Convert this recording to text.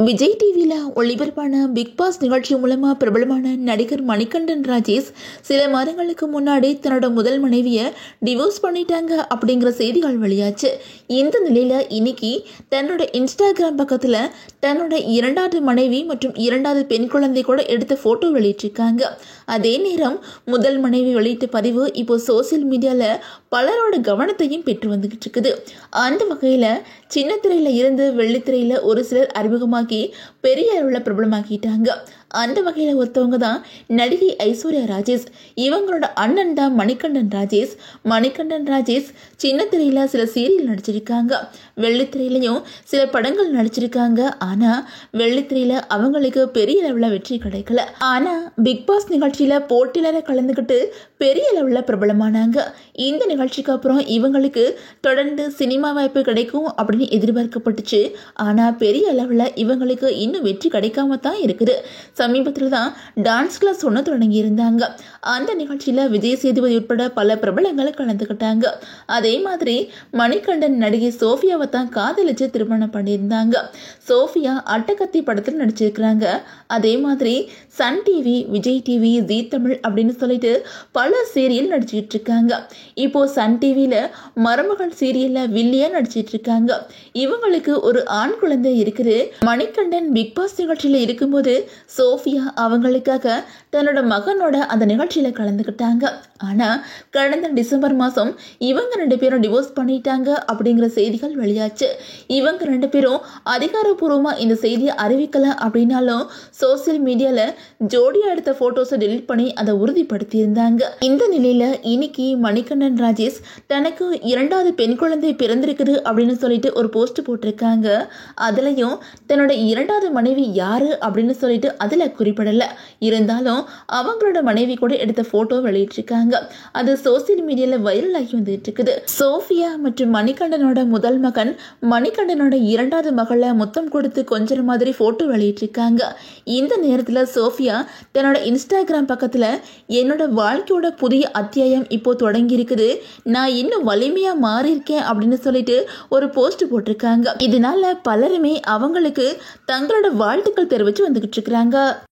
விஜய் டிவியில் ஒளிபரப்பான big pass நிகழ்ச்சி மூலமாக பிரபலமான நடிகர் மணிகண்டன் ராஜேஷ் சில மாதங்களுக்கு முன்னாடி தன்னோட முதல் மனைவியை டிவோர்ஸ் பண்ணிட்டாங்க அப்படிங்கிற செய்திகள் வெளியாச்சு. இந்த நிலையில் இன்னைக்கு தன்னோட இன்ஸ்டாகிராம் பக்கத்தில் தன்னோட இரண்டாவது மனைவி மற்றும் இரண்டாவது பெண் குழந்தை கூட எடுத்த ஃபோட்டோ வெளியிட்டிருக்காங்க. அதே நேரம் முதல் மனைவி வெளியிட்ட பதிவு இப்போ சோசியல் மீடியாவில் பலரோட கவனத்தையும் பெற்று வந்துகிட்டு இருக்குது. அந்த வகையில் சின்ன திரையில் இருந்து வெள்ளித்திரையில் ஒரு சிலர் அறிமுகமாக்கி பெரிய அளவில் பிரபலமாக்கிட்டாங்க. அந்த வகையில் ஒருத்தவங்க தான் நடிகை ஐஸ்வர்யா ராஜேஷ். இவங்களோட அண்ணன் தான் மணிகண்டன் ராஜேஷ். மணிகண்டன் ராஜேஷ் சின்ன திரையில் சில சீரியல் நடிச்சிருக்காங்க, வெள்ளித்திரையிலையும் சில படங்கள் நடிச்சிருக்காங்க. ஆனால் வெள்ளித்திரையில் அவங்களுக்கு பெரிய அளவில் வெற்றி கிடைக்கல. ஆனால் பிக் பாஸ் நிகழ்ச்சியில் போட்டியாளரை கலந்துக்கிட்டு பெரிய அளவில் பிரபலமானாங்க. இந்த நிகழ்ச்சிக்கு அப்புறம் இவங்களுக்கு தொடர்ந்து சினிமா வாய்ப்பு கிடைக்கும் அப்படின்னு எதிர்பார்க்கப்பட்டுச்சு. ஆனால் பெரிய அளவில் இவங்களுக்கு இன்னும் வெற்றி கிடைக்காம தான் இருக்குது. சமீபத்தில் தான் டான்ஸ் கிளாஸ் ஒன்று தொடங்கியிருந்தாங்க. அந்த நிகழ்ச்சியில் விஜய் சேதுபதி உட்பட பல பிரபலங்களை கலந்துக்கிட்டாங்க. அதே மாதிரி மணிகண்டன் நடிகை சோஃபியாவை தான் காதலிச்சு திருமணம் பண்ணியிருந்தாங்க. சோஃபியா அட்டகத்தி படத்தில் நடிச்சிருக்கிறாங்க. அதே மாதிரி சன் டிவி, விஜய் டிவி, ஜீ தமிழ் அப்படின்னு சொல்லிட்டு பல சீரியல் நடிச்சிட்டு இருக்காங்க. இப்போ சன் டிவியில் மருமகள் சீரியலில் வில்லியா நடிச்சிட்டு இருக்காங்க. இவங்களுக்கு ஒரு ஆண் குழந்தை இருக்குது. மணிகண்டன் பிக் பாஸ் நிகழ்ச்சியில் இருக்கும்போது சோஃபியா அவங்களுக்காக தன்னோட மகனோட அந்த நிகழ்ச்சியில் கலந்துக்கிட்டாங்க. ஆனால் கடந்த டிசம்பர் மாதம் இவங்க 2 பேரும் டிவோர்ஸ் பண்ணிட்டாங்க அப்படிங்கிற செய்திகள் வெளியாச்சு. இவங்க 2 பேரும் அதிகாரப்பூர்வமாக இந்த செய்தியை அறிவிக்கலாம் அப்படின்னாலும் சோசியல் மீடியாவில் ஜோடியாக எடுத்த ஃபோட்டோஸை டெலிட் பண்ணி அதை உறுதிப்படுத்தியிருந்தாங்க. இந்த நிலையில் இன்னைக்கு மணிகண்டன் ராஜேஷ் தனக்கு இரண்டாவது பெண் குழந்தை பிறந்திருக்குது அப்படின்னு சொல்லிட்டு ஒரு போஸ்ட் போட்டிருக்காங்க. அதுலேயும் தன்னோட இரண்டாவது மனைவி யாரு அப்படின்னு சொல்லிட்டு அதில் குறிப்பிடலை. இருந்தாலும் அவங்களோட மனைவி கூட எடுத்த ஃபோட்டோ வெளியிட்டிருக்காங்க. அது சோசியல் மீடியாவில் வைரல் ஆகி வந்துட்டு இருக்குது. சோஃபியா மற்றும் மணிகண்டனோட முதல் மகன் மணிகண்டனோட இரண்டாவது மகளை முத்தம் கொடுத்து கொஞ்சம் மாதிரி ஃபோட்டோ வெளியிட்டிருக்காங்க. இந்த நேரத்தில் சோஃபியா தன்னோட இன்ஸ்டாகிராம் பக்கத்தில் என்னோட வாழ்க்கையோட புதிய அத்தியாயம் இப்போ தொடங்கி இருக்குது, நான் இன்னும் வலிமையா மாறியிருக்கேன் அப்படின்னு சொல்லிட்டு ஒரு போஸ்ட் போட்டிருக்காங்க. இதனால பலருமே அவங்களுக்கு தங்களோட வாழ்த்துக்கள் தெரிவித்து வந்துகிட்டு இருக்கிறாங்க.